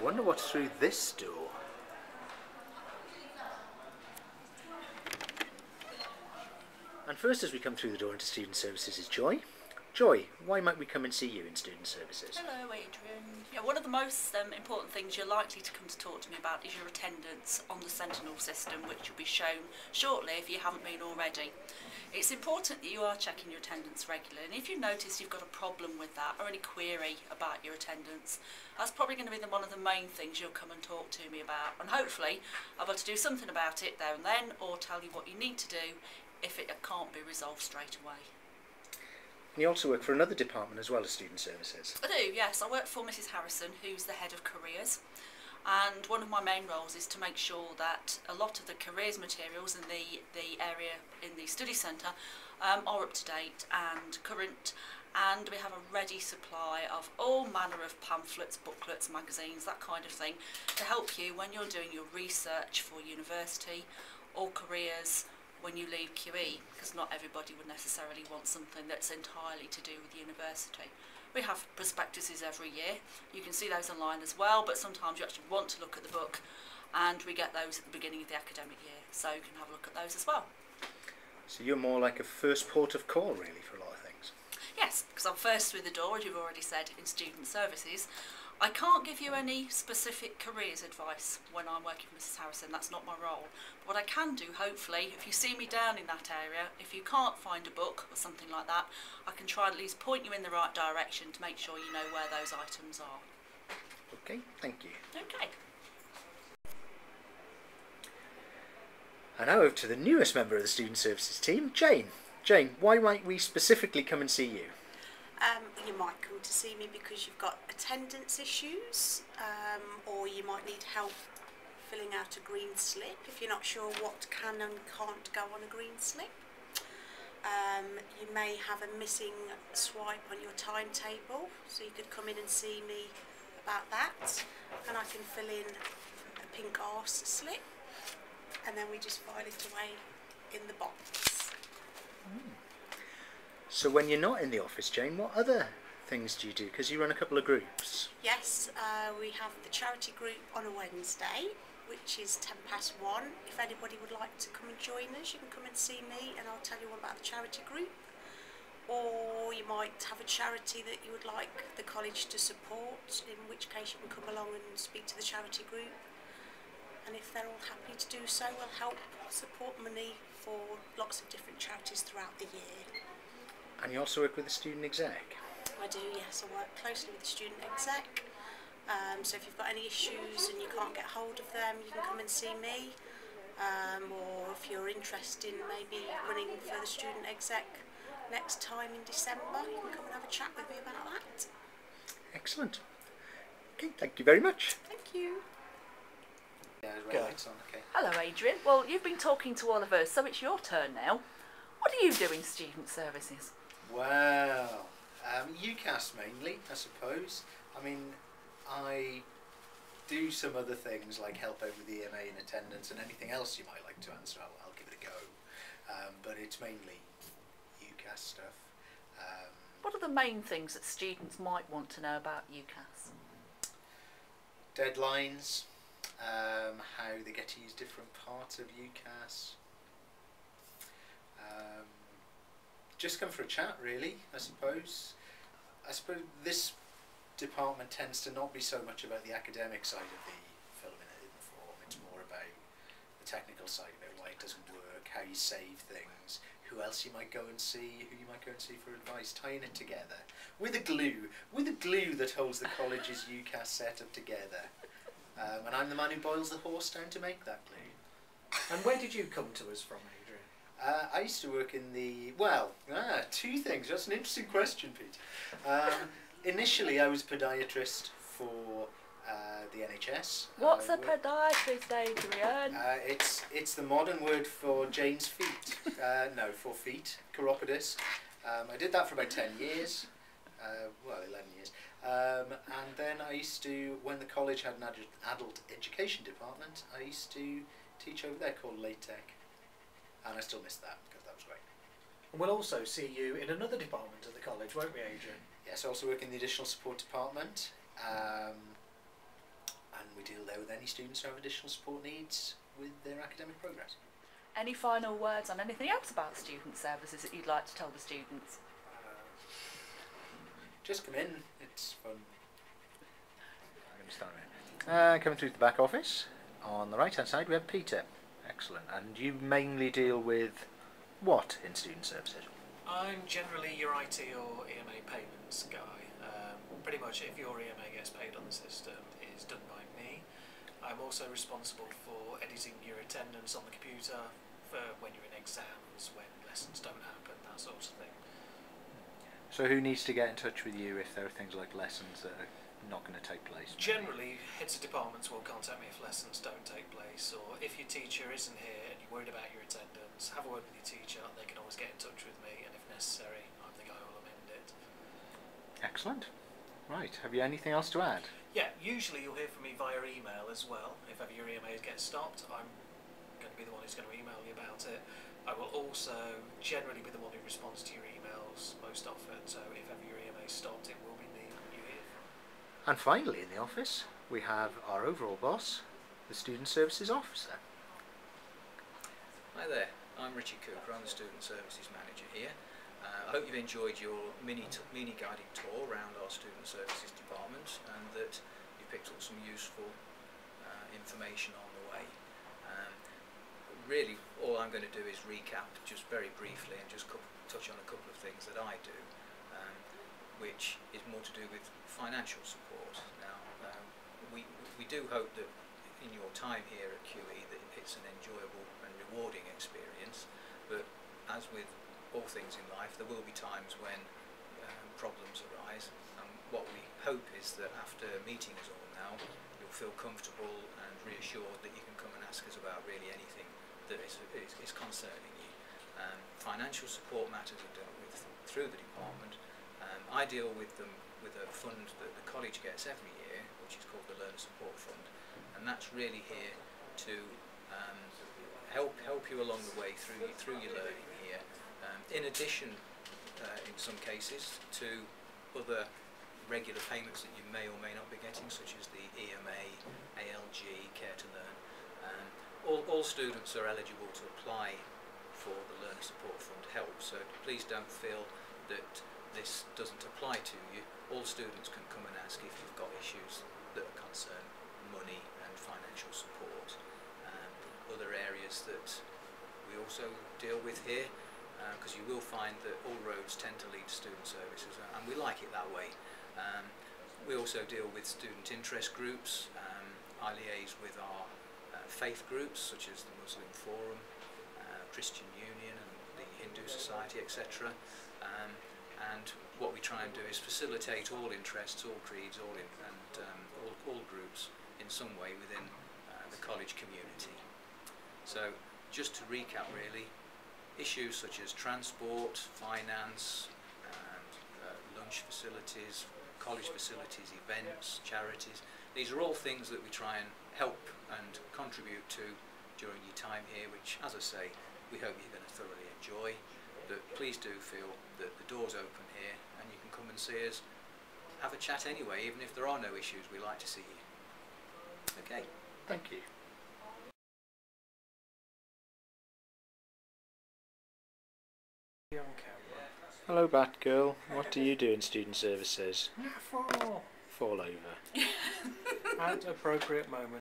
wonder what's through this door. And first, as we come through the door into Student Services, is Joy. Joy, why might we come and see you in Student Services? Hello Adrian. Yeah, one of the most important things you're likely to come to talk to me about is your attendance on the Sentinel system, which will be shown shortly if you haven't been already. It's important that you are checking your attendance regularly, and if you notice you've got a problem with that or any query about your attendance, that's probably going to be one of the main things you'll come and talk to me about, and hopefully I'll be able to do something about it there and then, or tell you what you need to do if it can't be resolved straight away. And you also work for another department as well as Student Services. I do, yes. I work for Mrs Harrison, who's the head of careers, and one of my main roles is to make sure that a lot of the careers materials in the area in the study centre are up to date and current, and we have a ready supply of all manner of pamphlets, booklets, magazines, that kind of thing, to help you when you're doing your research for university or careers when you leave QE, because not everybody would necessarily want something that's entirely to do with university. We have prospectuses every year. You can see those online as well, but sometimes you actually want to look at the book, and we get those at the beginning of the academic year, so you can have a look at those as well. So you're more like a first port of call, really, for a lot of things. Yes, because I'm first through the door, as you've already said, in Student Services. I can't give you any specific careers advice when I'm working for Mrs Harrison, that's not my role. But what I can do, hopefully, if you see me down in that area, if you can't find a book or something like that, I can try and at least point you in the right direction to make sure you know where those items are. Okay, thank you. Okay. And now over to the newest member of the Student Services team, Jane. Jane, why might we specifically come and see you? You might come to see me because you've got attendance issues, or you might need help filling out a green slip if you're not sure what can and can't go on a green slip. You may have a missing swipe on your timetable, so you could come in and see me about that, and I can fill in a pink arse slip, and then we just file it away in the box. So when you're not in the office, Jane, what other things do you do? Because you run a couple of groups. Yes, we have the charity group on a Wednesday, which is 1:10. If anybody would like to come and join us, you can come and see me and I'll tell you all about the charity group. Or you might have a charity that you would like the college to support, in which case you can come along and speak to the charity group. And if they're all happy to do so, we'll help support money for lots of different charities throughout the year. And you also work with the student exec. I do, yes. I work closely with the student exec. So if you've got any issues and you can't get hold of them, you can come and see me. Or if you're interested in maybe running for the student exec next time in December, you can come and have a chat with me about that. Excellent. Okay, thank you very much. Thank you. Hello Adrian. Well, you've been talking to all of us, so it's your turn now. What do you do in Student Services? Well, UCAS mainly, I suppose. I mean, I do some other things like help out with the EMA in attendance, and anything else you might like to answer, I'll give it a go. But it's mainly UCAS stuff. What are the main things that students might want to know about UCAS? Deadlines, how they get to use different parts of UCAS. Just come for a chat, really, I suppose. I suppose this department tends to not be so much about the academic side of the filming and in form. It's more about the technical side of it, why it doesn't work, how you save things, who else you might go and see, who you might go and see for advice, tying it together with a glue that holds the college's UCAS setup together. And I'm the man who boils the horse down to make that glue. And where did you come to us from, Adrian? I used to work in the, two things. That's an interesting question, Pete. Initially, I was podiatrist for the NHS. What's a podiatrist, Adrian? It's the modern word for Jane's feet. No, for feet, chiropodist. I did that for about 10 years. 11 years. And then I used to, when the college had an adult education department, I used to teach over there called LaTeX. And I still miss that because that was great. And we'll also see you in another department of the college, won't we, Adrian? Yes, I also work in the additional support department. And we deal there with any students who have additional support needs with their academic progress. Any final words on anything else about student services that you'd like to tell the students? Just come in, it's fun. I'm going to start with coming through the back office. On the right hand side we have Peter. Excellent. And you mainly deal with what in student services? I'm generally your IT or EMA payments guy. Pretty much if your EMA gets paid on the system, it is done by me. I'm also responsible for editing your attendance on the computer for when you're in exams, when lessons don't happen, that sort of thing. So who needs to get in touch with you if there are things like lessons that are not going to take place? Generally, heads of departments will contact me if lessons don't take place, or if your teacher isn't here and you're worried about your attendance, have a word with your teacher. They can always get in touch with me, and if necessary, I'm the guy who will amend it. Excellent. Right, have you anything else to add? Yeah, usually you'll hear from me via email as well. If ever your EMA gets stopped, I'm going to be the one who's going to email you about it. I will also generally be the one who responds to your emails most often, so if ever your EMA is stopped, it will be me you hear from. And finally in the office we have our overall boss, the Student Services Officer. Hi there, I'm Richard Cooper, I'm the Student Services Manager here. I hope you've enjoyed your mini guided tour around our Student Services Department and that you picked up some useful information on the way. Really all I'm going to do is recap just very briefly and just touch on a couple of things that I do, which is more to do with financial support. Now we do hope that in your time here at QE that it's an enjoyable and rewarding experience, but as with all things in life, there will be times when problems arise, and what we hope is that after meeting us all now, you'll feel comfortable and reassured that you can come and ask us about really anything that is concerning you. Financial support matters are dealt with through the department. I deal with them with a fund that the college gets every year, which is called the Learner Support Fund, and that's really here to help you along the way through your learning here. In addition, in some cases, to other regular payments that you may or may not be getting, such as the EMA, ALG, Care to Learn. All students are eligible to apply for the Learner Support Fund help, so please don't feel that this doesn't apply to you. All students can come and ask if you've got issues that concern money and financial support. Other areas that we also deal with here, because you will find that all roads tend to lead to student services, and we like it that way. We also deal with student interest groups. I liaise with our faith groups such as the Muslim Forum, Christian Union and the Hindu Society, etc. And what we try and do is facilitate all interests, all creeds, all groups in some way within the college community. So just to recap really, issues such as transport, finance, lunch facilities, college facilities, events, charities, these are all things that we try and help and contribute to during your time here, which, as I say, we hope you're going to thoroughly enjoy. But please do feel that the door's open here and you can come and see us, have a chat anyway, even if there are no issues, we like to see you. Okay. Thank you. Hello Batgirl, what do you do in student services? Fall Fall over. at appropriate moments.